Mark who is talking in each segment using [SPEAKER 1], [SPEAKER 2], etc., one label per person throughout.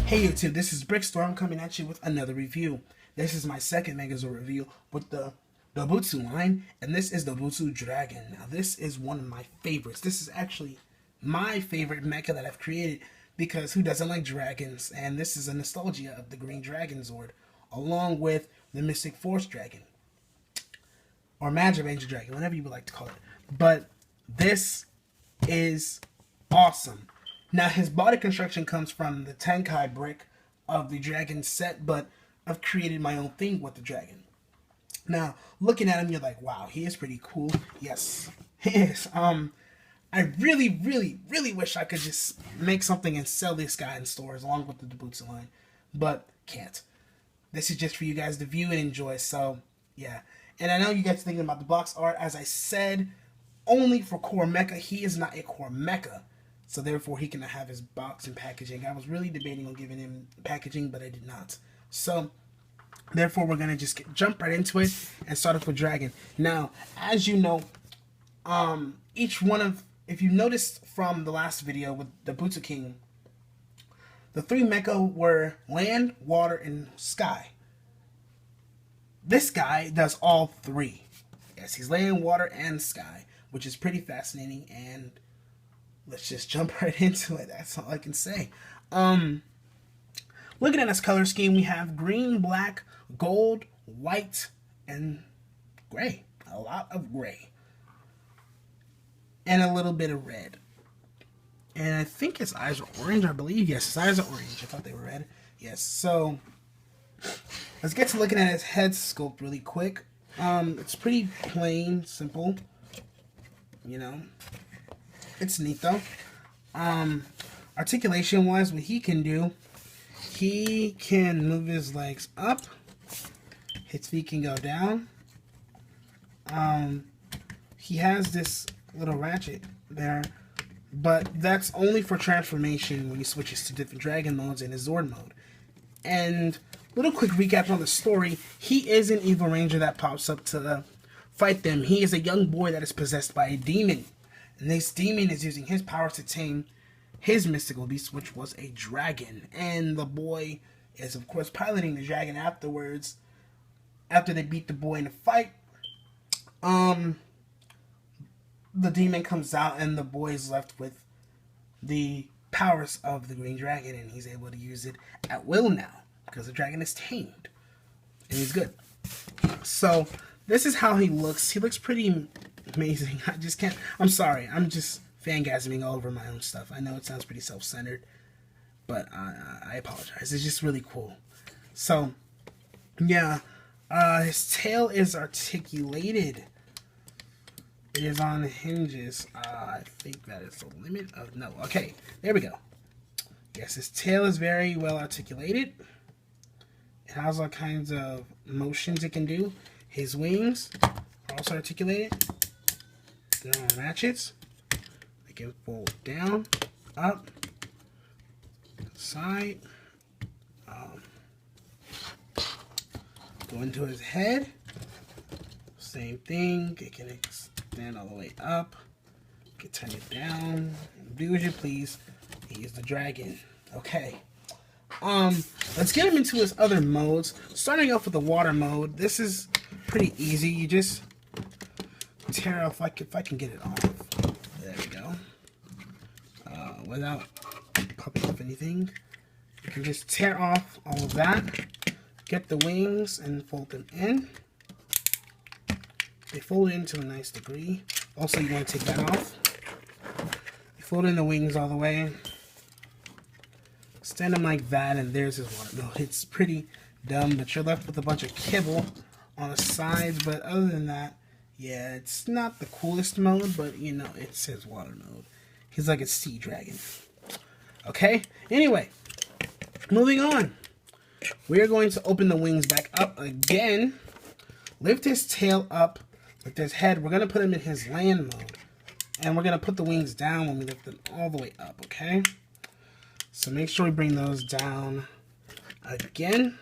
[SPEAKER 1] Hey YouTube, this is Brickstorm coming at you with another review. This is my second megazord review with the Dobutsu line, and this is Dobutsu Dragon. Now this is one of my favorites. This is actually my favorite mecha that I've created because who doesn't like dragons? And this is a nostalgia of the Green Dragon Zord, along with the Mystic Force Dragon, or Magic Ranger Dragon, whatever you would like to call it. But this is awesome. Now, his body construction comes from the Tenkai brick of the dragon set, but I've created my own thing with the dragon. Now, looking at him, you're like, wow, he is pretty cool. Yes, he is. I really wish I could just make something and sell this guy in stores along with the Dobutsu line, but can't. This is just for you guys to view and enjoy, so, yeah. And I know you guys are thinking about the box art. As I said, only for core mecha. He is not a core mecha. So therefore, he cannot have his box and packaging. I was really debating on giving him packaging, but I did not. So, therefore, we're going to just jump right into it and start off with Dragon. Now, as you know, if you noticed from the last video with the Dobutsu King, the three mecha were land, water, and sky. This guy does all three. Yes, he's land, water, and sky, which is pretty fascinating, and let's just jump right into it. That's all I can say. Looking at his color scheme, we have green, black, gold, white, and gray. A lot of gray. And a little bit of red. And I think his eyes are orange, I believe. Yes, his eyes are orange. I thought they were red. Yes, so let's get to looking at his head sculpt really quick. It's pretty plain, simple. You know. It's neat though. Articulation wise, what he can do, he can move his legs up, his feet can go down. He has this little ratchet there, but that's only for transformation when he switches to different dragon modes in his Zord mode. And little quick recap on the story, he is an evil ranger that pops up to fight them. He is a young boy that is possessed by a demon. And this demon is using his powers to tame his mystical beast, which was a dragon. And the boy is, of course, piloting the dragon afterwards. After they beat the boy in a fight, the demon comes out and the boy is left with the powers of the green dragon. And he's able to use it at will now, because the dragon is tamed. And he's good. So, this is how he looks. He looks pretty amazing. I just can't. I'm sorry. I'm just fangasming all over my own stuff. I know it sounds pretty self-centered, but I apologize. It's just really cool. So, yeah. His tail is articulated. It is on hinges. I think that is the limit of... No. Okay. There we go. Yes, his tail is very well articulated. It has all kinds of motions it can do. His wings are also articulated. They're on ratchets. They can fold down, up, side. Go into his head. Same thing. It can extend all the way up. You can turn it down. Do as you please. He is the dragon. Okay. Let's get him into his other modes. Starting off with the water mode. This is pretty easy. You just tear off, if I can get it off. There we go. Without popping off anything. You can just tear off all of that. Get the wings and fold them in. They fold in to a nice degree. Also, you want to take that off. You fold in the wings all the way. Extend them like that, and there's his water mode. It's pretty dumb, but you're left with a bunch of kibble on the sides. But other than that, yeah, it's not the coolest mode, but you know, it's his water mode. He's like a sea dragon. Okay? Anyway, moving on. We are going to open the wings back up again. Lift his tail up with his head. We're going to put him in his land mode. And we're going to put the wings down when we lift them all the way up, okay? So make sure we bring those down again.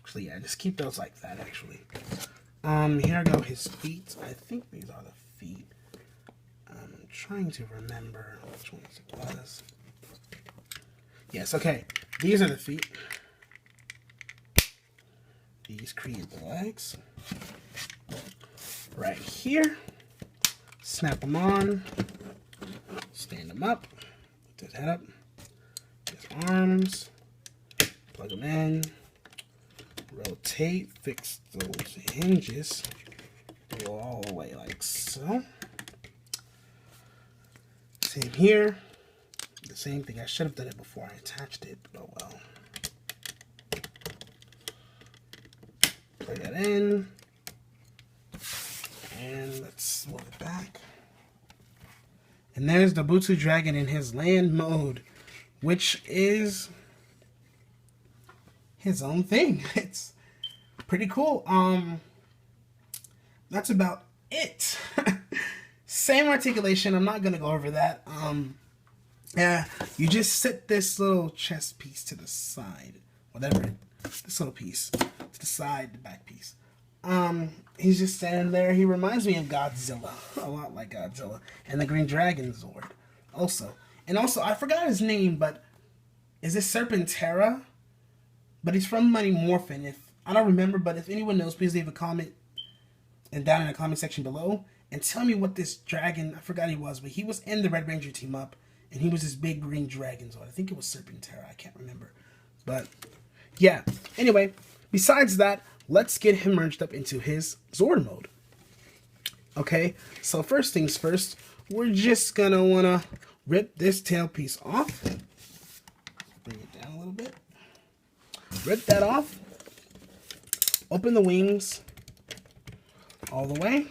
[SPEAKER 1] Actually, yeah, just keep those like that, actually. Here go his feet. I think these are the feet. I'm trying to remember which ones it was. Yes, okay. These are the feet. These create the legs. Right here. Snap them on. Stand them up. Put his head up. His arms. Plug them in. Rotate. Fix those hinges. Go all the way like so. Same here. The same thing. I should have done it before I attached it, but oh well. Plug that in. And let's move it back. And there's the Dobutsu Dragon in his land mode, which is his own thing. It's pretty cool. That's about it. Same articulation. I'm not gonna go over that. Yeah, you just set this little chest piece to the side, whatever, this little piece to the side, the back piece. He's just standing there. He reminds me of Godzilla, a lot like Godzilla, and the Green Dragon Zord, also. And also, I forgot his name, but is it Serpentera? But he's from Mighty Morphin. If I don't remember, but if anyone knows, please leave a comment and down in the comment section below and tell me what this dragon. I forgot he was, but he was in the Red Ranger team up. And he was this big green dragon zord. I think it was Serpentera. I can't remember. But, yeah. Anyway, besides that, let's get him merged up into his Zord mode. Okay? So, first things first, we're just going to want to rip this tail piece off. Bring it down a little bit. Rip that off. Open the wings all the way.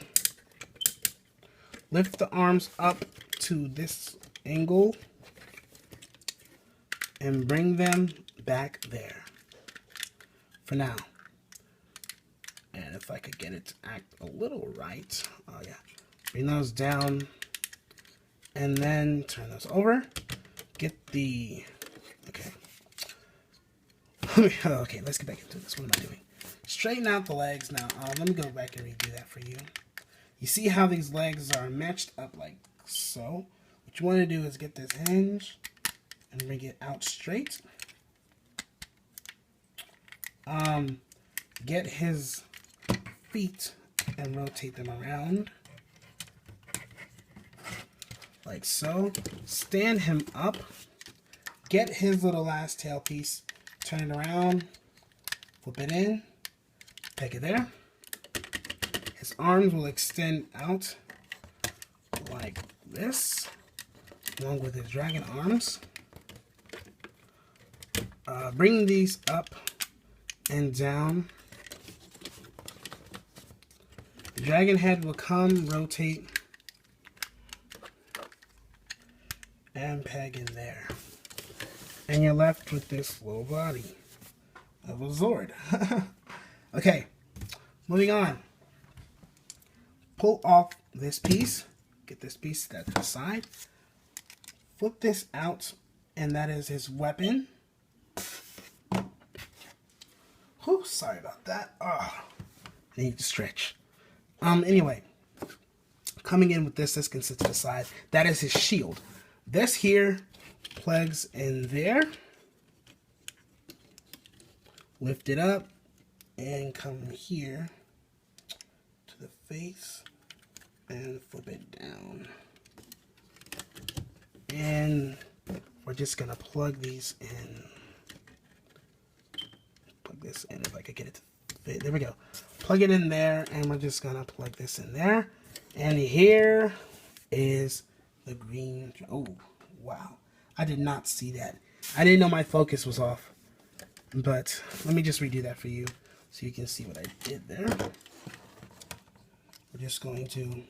[SPEAKER 1] Lift the arms up to this angle and bring them back there for now. And if I could get it to act a little right, oh yeah, bring those down and then turn those over. Get the, okay. Okay, let's get back into this. What am I doing? Straighten out the legs now. Let me go back and redo that for you. You see how these legs are matched up like so? What you want to do is get this hinge and bring it out straight. Get his feet and rotate them around like so. Stand him up. Get his little last tail piece. Turn it around. Flip it in. Take it there. His arms will extend out like this, along with his dragon arms. Bring these up and down. The dragon head will come, rotate, and peg in there. And you're left with this little body of a Zord. Okay, moving on. Pull off this piece. Get this piece to the side. Flip this out, and that is his weapon. Whew, sorry about that. Oh, I need to stretch. Anyway, coming in with this can sit to the side. That is his shield. This here plugs in there. Lift it up and come here to the face and flip it down. And we're just gonna plug these in. Plug this in if I could get it to fit. There we go. Plug it in there, and we're just gonna plug this in there. And here is the green. Oh, wow. I did not see that. I didn't know my focus was off. But let me just redo that for you so you can see what I did there. We're just going to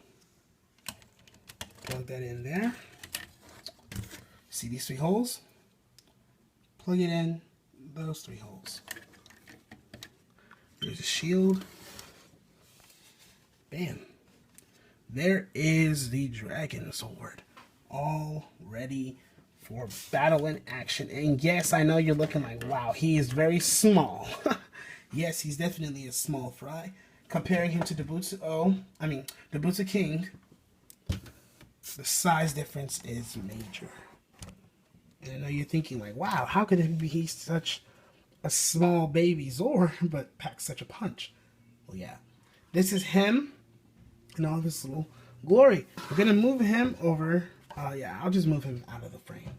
[SPEAKER 1] plug that in there. See these three holes? Plug it in those three holes. There's a shield. Bam. There is the Dragon Sword, all ready for battle and action. And yes, I know you're looking like, wow, he is very small. Yes, he's definitely a small fry. Comparing him to Dobutsu King, the size difference is major. And I know you're thinking like, wow, how could it be such a small baby Zord but packs such a punch? Well, yeah. This is him in all of his little glory. We're going to move him over. Yeah, I'll just move him out of the frame.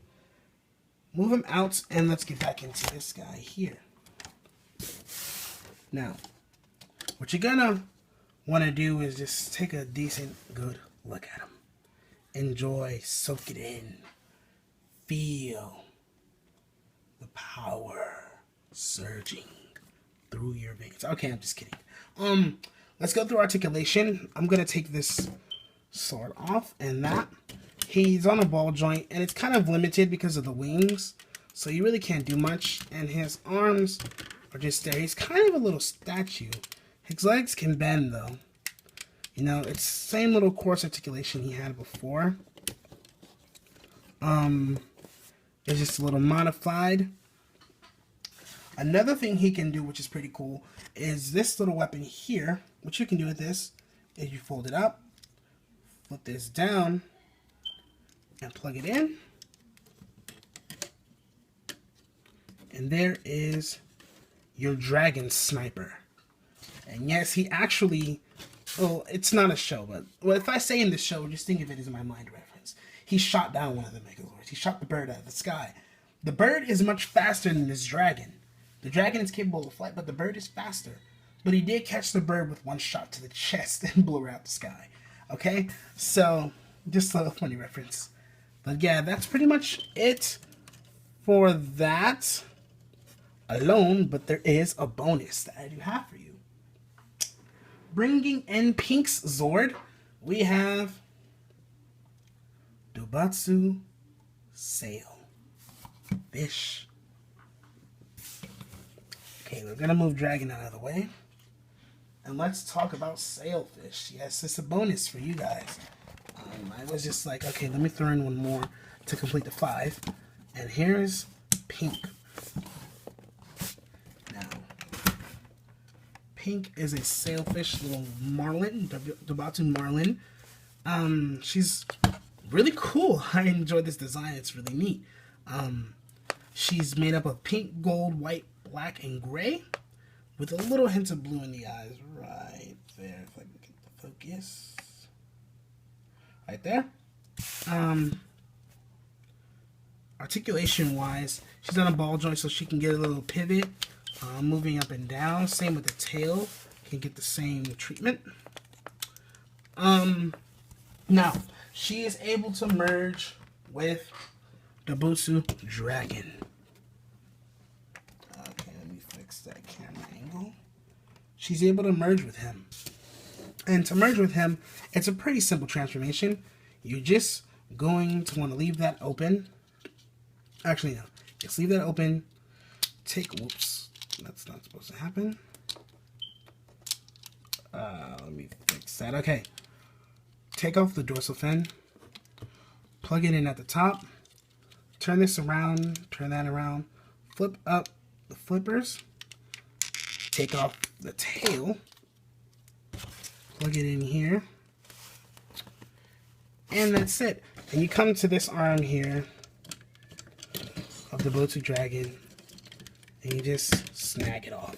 [SPEAKER 1] Move him out, and let's get back into this guy here. Now, what you're going to want to do is just take a decent, good look at him. Enjoy, soak it in. Feel the power surging through your veins. Okay, I'm just kidding. Let's go through articulation. I'm gonna take this sword off, and that he's on a ball joint, and it's kind of limited because of the wings, so you really can't do much. And his arms are just there. He's kind of a little statue. His legs can bend though. You know, it's the same little coarse articulation he had before. It's just a little modified. Another thing he can do, which is pretty cool, is this little weapon here. What you can do with this is you fold it up, flip this down, and plug it in. And there is your dragon sniper. And yes, he actually, well, it's not a show, but well, if I say in the show, just think of it as my mind reference. He shot down one of the megazords. He shot the bird out of the sky. The bird is much faster than this dragon. The dragon is capable of flight, but the bird is faster. But he did catch the bird with one shot to the chest and blew her out the sky. Okay? So, just a little funny reference. But yeah, that's pretty much it for that alone. But there is a bonus that I do have for you. Bringing in Pink's Zord, we have Dobutsu sailfish. Okay, we're gonna move Dragon out of the way. And let's talk about sailfish. Yes, it's a bonus for you guys. I was just like, okay, let me throw in one more to complete the 5. And here's Pink. Now, Pink is a sailfish little marlin, Dobutsu marlin. She's really cool. I enjoy this design. It's really neat. She's made up of pink, gold, white, black, and gray, with a little hint of blue in the eyes right there. If I can get the focus. Right there. Articulation-wise, she's on a ball joint, so she can get a little pivot, moving up and down. Same with the tail. Can get the same treatment. Now, she is able to merge with Dobutsu Dragon. Okay, let me fix that camera angle. She's able to merge with him. And to merge with him, it's a pretty simple transformation. You're just going to want to leave that open. Actually, no. Just leave that open. Whoops. That's not supposed to happen. Let me fix that. Okay. Take off the dorsal fin. Plug it in at the top. Turn this around. Turn that around. Flip up the flippers. Take off the tail. Plug it in here. And that's it. And you come to this arm here of the Dobutsu Dragon. And you just snag it off.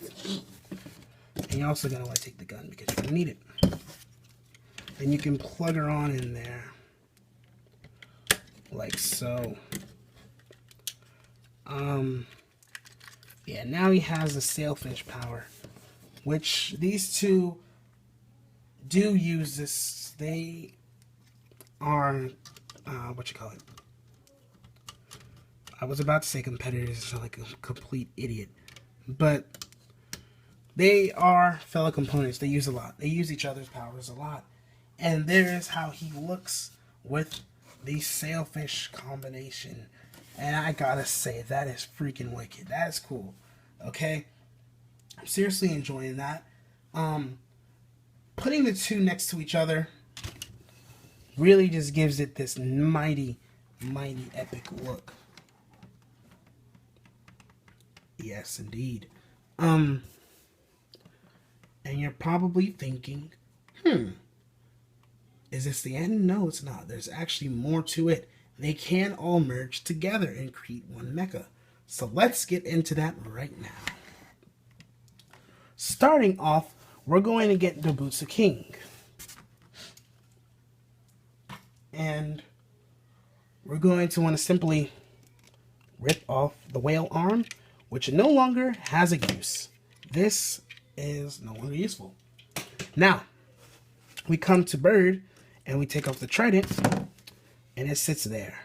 [SPEAKER 1] And you're also going to want to take the gun because you're going to need it. And you can plug her on in there. Like so. Yeah, now he has the sailfish power. Which these two do use this. They are, what you call it? I was about to say competitors, so like a complete idiot. But they are fellow components. They use a lot. They use each other's powers a lot. And there is how he looks with the sailfish combination. And I gotta say, that is freaking wicked. That is cool. Okay? I'm seriously enjoying that. Putting the two next to each other really just gives it this mighty, mighty epic look. Yes, indeed. And you're probably thinking, is this the end? No, it's not. There's actually more to it. they can all merge together and create one mecha. So let's get into that right now. Starting off, we're going to get Dobutsu King. And we're going to want to simply rip off the whale arm, which no longer has a use. This is no longer useful. Now, we come to bird, and we take off the trident, and it sits there.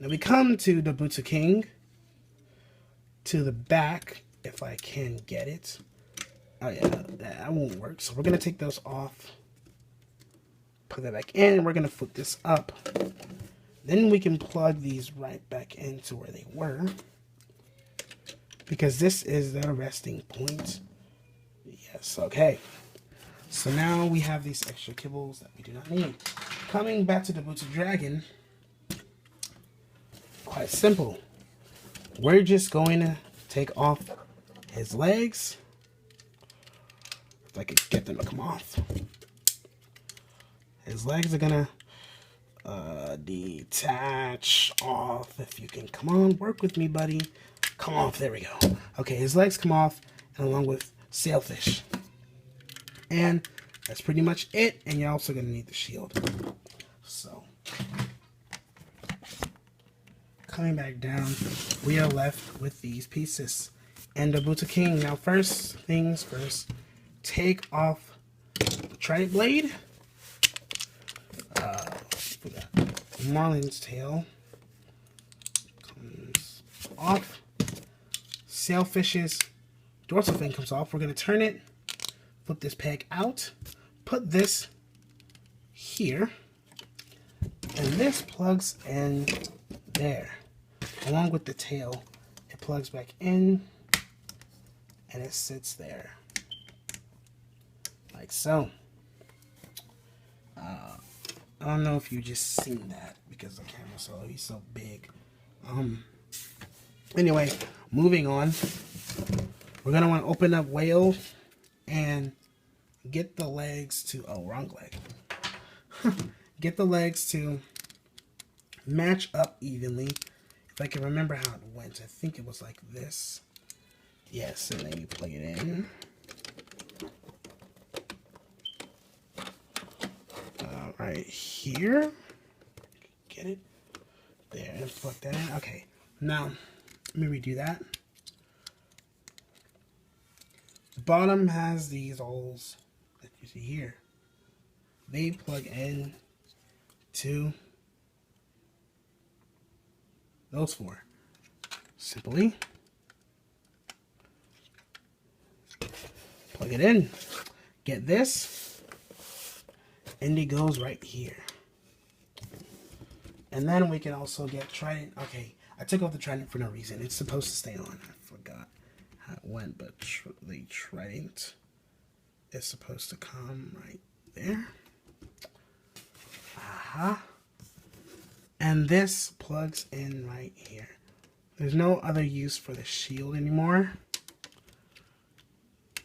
[SPEAKER 1] Now we come to Dobutsu King, to the back, if I can get it. Oh yeah, that won't work. So we're going to take those off, put that back in, and we're going to flip this up. Then we can plug these right back into where they were, because this is their resting point. Yes, okay. So now we have these extra kibbles that we do not need. Coming back to the Dobutsu Dragon, quite simple. We're just going to take off his legs. If I could get them to come off. His legs are going to detach off. If you can, come on, work with me, buddy. Come off, there we go. Okay, his legs come off, and along with sailfish. And that's pretty much it, and you're also going to need the shield. So, coming back down, we are left with these pieces. And Dobutsu King. Now, first things first, take off the trident blade. Marlin's tail comes off. Sailfish's dorsal fin comes off. We're going to turn it, flip this peg out, put this here, and this plugs in there. Along with the tail, it plugs back in, and it sits there. Like so. I don't know if you just seen that because the camera's he's so big. Anyway, moving on. We're gonna want to open up whale and get the legs to wrong leg. Get the legs to match up evenly. If I can remember how it went, I think it was like this. Yes, and then you plug it in. Right here, get it there and plug that in. Okay, now let me redo that. The bottom has these holes that you see here. They plug in to those four. Simply plug it in. Get this. And it goes right here. And then we can also get trident. Okay, I took off the trident for no reason. It's supposed to stay on. I forgot how it went, but the trident is supposed to come right there. Aha. And this plugs in right here. There's no other use for the shield anymore.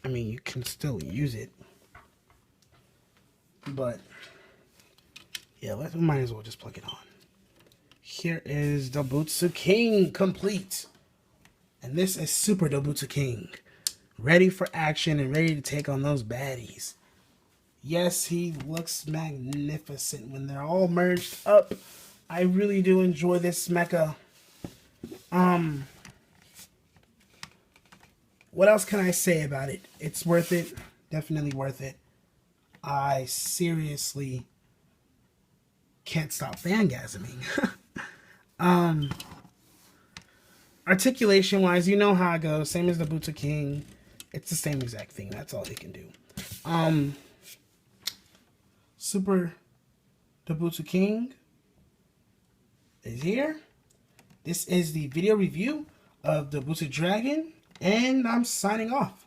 [SPEAKER 1] I mean, you can still use it. But, yeah, we might as well just plug it on. Here is Dobutsu King complete. And this is Super Dobutsu King. Ready for action and ready to take on those baddies. Yes, he looks magnificent when they're all merged up. I really do enjoy this mecha. What else can I say about it? It's worth it. Definitely worth it. I seriously can't stop fangasming. Articulation wise, you know how it goes. Same as the Dobutsu King. It's the same exact thing. That's all he can do. Super Dobutsu King is here. This is the video review of Dobutsu Dragon, and I'm signing off.